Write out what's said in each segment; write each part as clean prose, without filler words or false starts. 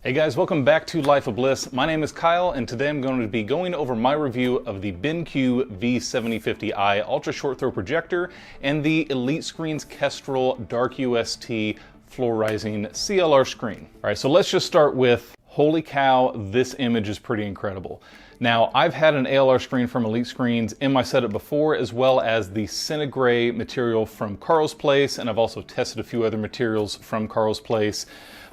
Hey guys, welcome back to Life of Bliss. My name is Kyle, and today I'm going to be going over my review of the BenQ V7050i Ultra Short Throw Projector and the Elite Screens Kestrel DarkUST Floor Rising CLR screen. All right, so let's just start with, holy cow, this image is pretty incredible. Now, I've had an ALR screen from Elite Screens in my setup before, as well as the Cine material from Carl's Place, and I've also tested a few other materials from Carl's Place.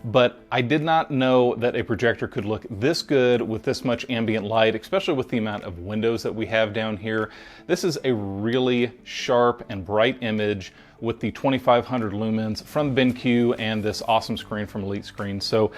But I did not know that a projector could look this good with this much ambient light, especially with the amount of windows that we have down here. This is a really sharp and bright image with the 2500 lumens from BenQ and this awesome screen from Elite Screens. So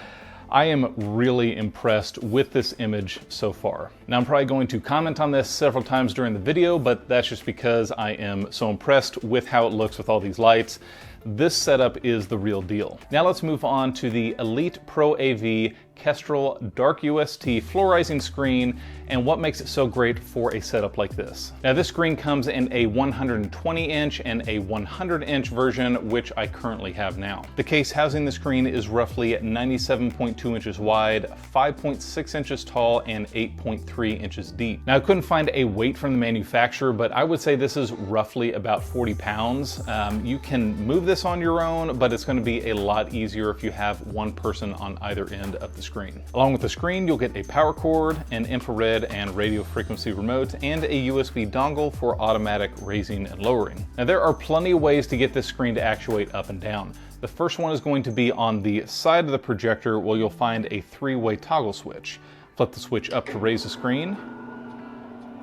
I am really impressed with this image so far. Now, I'm probably going to comment on this several times during the video, but that's just because I am so impressed with how it looks with all these lights. This setup is the real deal. Now let's move on to the Elite Pro AV Kestrel DarkUST Floor Rising screen and what makes it so great for a setup like this. Now this screen comes in a 120-inch and a 100-inch version, which I currently have now. The case housing the screen is roughly 97.2 inches wide, 5.6 inches tall, and 8.3 inches deep. Now I couldn't find a weight from the manufacturer, but I would say this is roughly about 40 pounds. You can move this on your own, but it's going to be a lot easier if you have one person on either end of the screen. Along with the screen, you'll get a power cord, an infrared and radio frequency remote, and a USB dongle for automatic raising and lowering. Now there are plenty of ways to get this screen to actuate up and down. The first one is going to be on the side of the projector where you'll find a three-way toggle switch. Flip the switch up to raise the screen,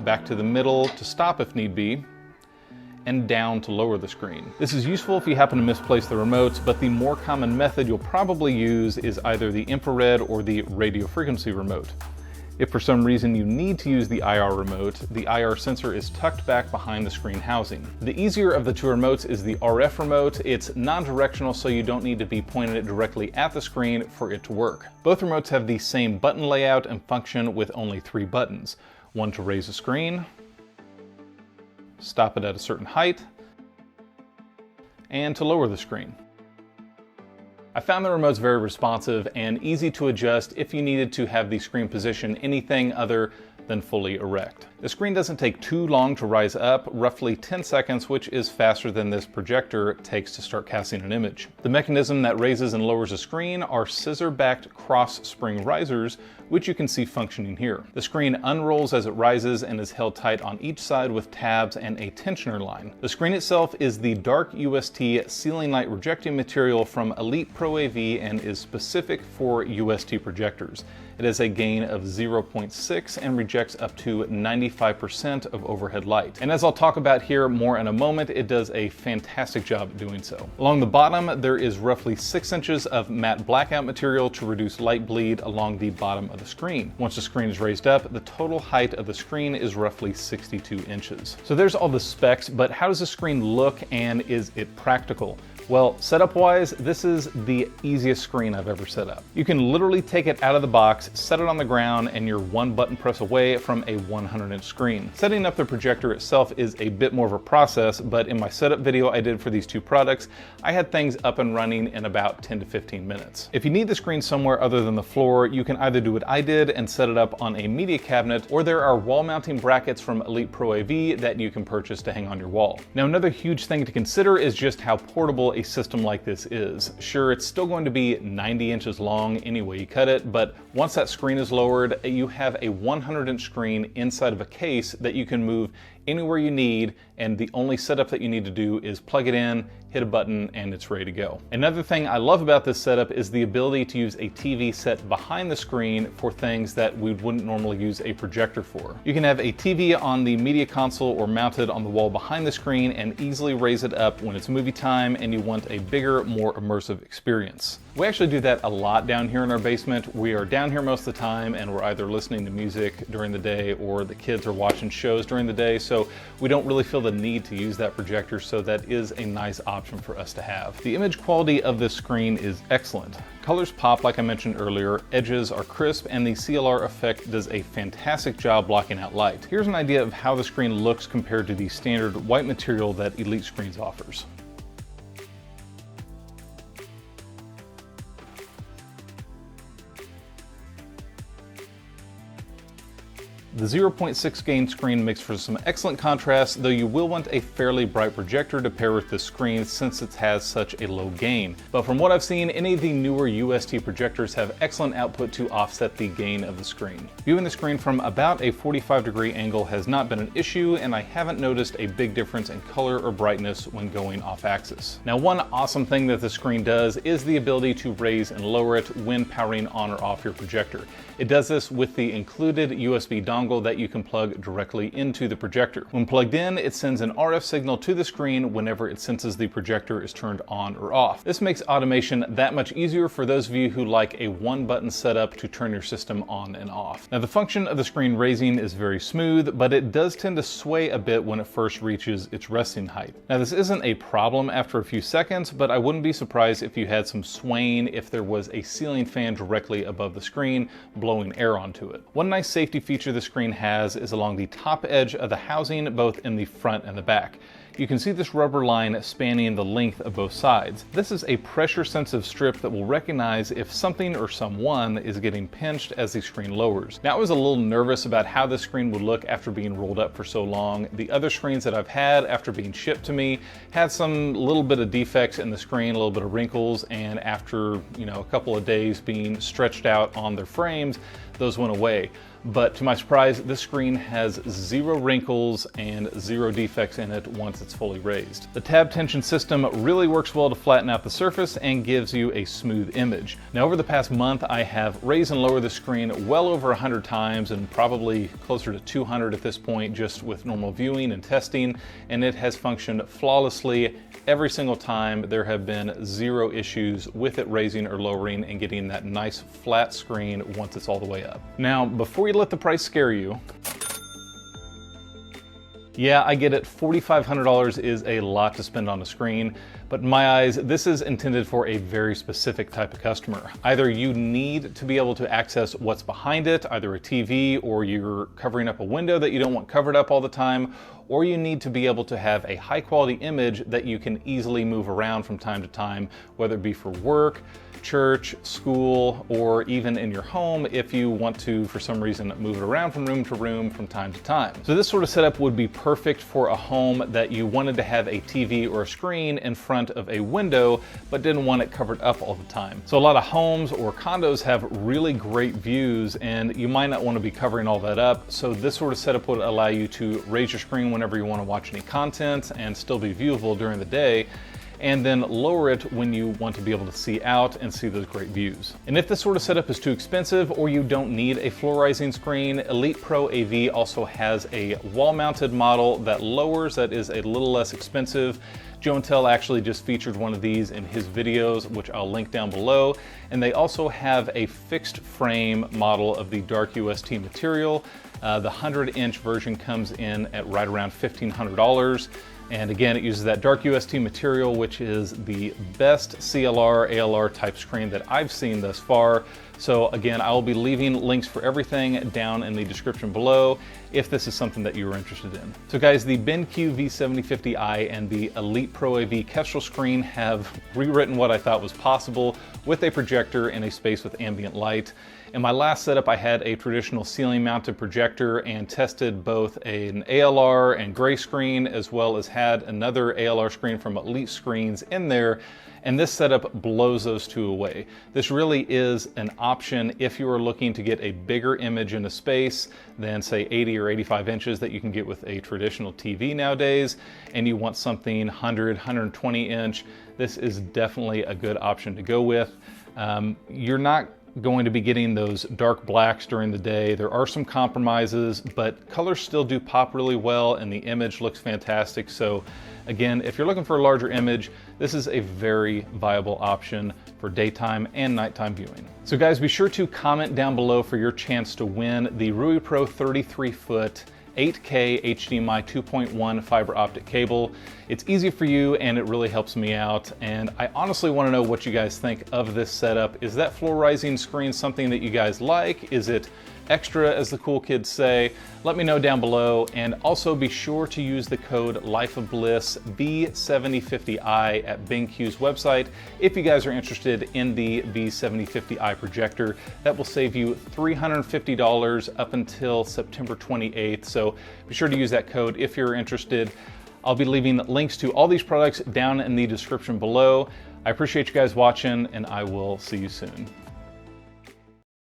back to the middle to stop if need be, and down to lower the screen. This is useful if you happen to misplace the remotes, but the more common method you'll probably use is either the infrared or the radio frequency remote. If for some reason you need to use the IR remote, the IR sensor is tucked back behind the screen housing. The easier of the two remotes is the RF remote. It's non-directional, so you don't need to be pointing it directly at the screen for it to work. Both remotes have the same button layout and function with only 3 buttons. One to raise the screen, stop it at a certain height, and to lower the screen. I found the remotes very responsive and easy to adjust if you needed to have the screen position anything other than fully erect. The screen doesn't take too long to rise up, roughly 10 seconds, which is faster than this projector takes to start casting an image. The mechanism that raises and lowers the screen are scissor-backed cross-spring risers, which you can see functioning here. The screen unrolls as it rises and is held tight on each side with tabs and a tensioner line. The screen itself is the DarkUST ceiling light rejecting material from Elite Pro AV and is specific for UST projectors. It has a gain of 0.6 and rejects up to 95% of overhead light. And as I'll talk about here more in a moment, it does a fantastic job at doing so. Along the bottom, there is roughly 6 inches of matte blackout material to reduce light bleed along the bottom of the screen. Once the screen is raised up, the total height of the screen is roughly 62 inches. So there's all the specs, but how does the screen look and is it practical? Well, setup-wise, this is the easiest screen I've ever set up. You can literally take it out of the box, set it on the ground, and you're one button press away from a 100-inch screen. Setting up the projector itself is a bit more of a process, but in my setup video I did for these two products, I had things up and running in about 10 to 15 minutes. If you need the screen somewhere other than the floor, you can either do what I did and set it up on a media cabinet, or there are wall mounting brackets from Elite Pro AV that you can purchase to hang on your wall. Now, another huge thing to consider is just how portable a system like this is. Sure, it's still going to be 90 inches long any way you cut it, but once that screen is lowered, you have a 100-inch screen inside of a case that you can move anywhere you need, and the only setup that you need to do is plug it in, hit a button, and it's ready to go. Another thing I love about this setup is the ability to use a TV set behind the screen for things that we wouldn't normally use a projector for. You can have a TV on the media console or mounted on the wall behind the screen and easily raise it up when it's movie time and you want a bigger, more immersive experience. We actually do that a lot down here in our basement. We are down here most of the time and we're either listening to music during the day or the kids are watching shows during the day, so we don't really feel the need to use that projector, so that is a nice option for us to have. The image quality of this screen is excellent. Colors pop like I mentioned earlier, edges are crisp, and the CLR effect does a fantastic job blocking out light. Here's an idea of how the screen looks compared to the standard white material that Elite Screens offers. The 0.6 gain screen makes for some excellent contrast, though you will want a fairly bright projector to pair with this screen since it has such a low gain. But from what I've seen, any of the newer UST projectors have excellent output to offset the gain of the screen. Viewing the screen from about a 45-degree angle has not been an issue, and I haven't noticed a big difference in color or brightness when going off axis. Now, one awesome thing that the screen does is the ability to raise and lower it when powering on or off your projector. It does this with the included USB dongle that you can plug directly into the projector. When plugged in, it sends an RF signal to the screen whenever it senses the projector is turned on or off. This makes automation that much easier for those of you who like a one-button setup to turn your system on and off. Now, the function of the screen raising is very smooth, but it does tend to sway a bit when it first reaches its resting height. Now, this isn't a problem after a few seconds, but I wouldn't be surprised if you had some swaying if there was a ceiling fan directly above the screen blowing air onto it. One nice safety feature the screen has is along the top edge of the housing, both in the front and the back. You can see this rubber line spanning the length of both sides. This is a pressure-sensitive strip that will recognize if something or someone is getting pinched as the screen lowers. Now, I was a little nervous about how this screen would look after being rolled up for so long. The other screens that I've had after being shipped to me had some little bit of defects in the screen, a little bit of wrinkles, and after, a couple of days being stretched out on their frames, those went away. But to my surprise, this screen has 0 wrinkles and 0 defects in it once it's fully raised. The tab tension system really works well to flatten out the surface and gives you a smooth image. Now, over the past month, I have raised and lowered the screen well over 100 times and probably closer to 200 at this point, just with normal viewing and testing, and it has functioned flawlessly every single time. There have been 0 issues with it raising or lowering and getting that nice flat screen once it's all the way up. Now, before you let the price scare you, yeah, I get it, $4,500 is a lot to spend on a screen, but in my eyes, this is intended for a very specific type of customer. Either you need to be able to access what's behind it, either a TV, or you're covering up a window that you don't want covered up all the time, or you need to be able to have a high quality image that you can easily move around from time to time, whether it be for work, church, school, or even in your home if you want to, for some reason, move it around from room to room from time to time. So this sort of setup would be perfect for a home that you wanted to have a TV or a screen in front of a window, but didn't want it covered up all the time. So a lot of homes or condos have really great views, and you might not want to be covering all that up. So this sort of setup would allow you to raise your screen whenever you want to watch any content and still be viewable during the day, and then lower it when you want to be able to see out and see those great views. And if this sort of setup is too expensive or you don't need a floor rising screen, Elite Pro AV also has a wall mounted model that lowers, that is a little less expensive. Joe and Tell actually just featured one of these in his videos, which I'll link down below. And they also have a fixed frame model of the DarkUST material. The 100-inch version comes in at right around $1,500. And again, it uses that DarkUST material, which is the best CLR, ALR type screen that I've seen thus far. So again, I will be leaving links for everything down in the description below if this is something that you are interested in. So guys, the BenQ V7050i and the Elite Pro AV Kestrel screen have rewritten what I thought was possible with a projector in a space with ambient light. In my last setup, I had a traditional ceiling mounted projector and tested both an ALR and gray screen, as well as had another ALR screen from Elite Screens in there. And this setup blows those two away. This really is an option if you are looking to get a bigger image in a space than say 80 or 85 inches that you can get with a traditional TV nowadays, and you want something 100, 120 inch, this is definitely a good option to go with. You're not going to be getting those dark blacks during the day. There are some compromises, but colors still do pop really well and the image looks fantastic. So again, if you're looking for a larger image, this is a very viable option for daytime and nighttime viewing. So guys, be sure to comment down below for your chance to win the RuiPro 33-foot 8K HDMI 2.1 fiber optic cable. It's easy for you and it really helps me out. And I honestly want to know what you guys think of this setup. Is that floor rising screen something that you guys like? Is it extra, as the cool kids say, let me know down below. And also be sure to use the code LifeOfBliss B7050i at BenQ's website if you guys are interested in the B7050i projector. That will save you $350 up until September 28th. So be sure to use that code if you're interested. I'll be leaving links to all these products down in the description below. I appreciate you guys watching, and I will see you soon.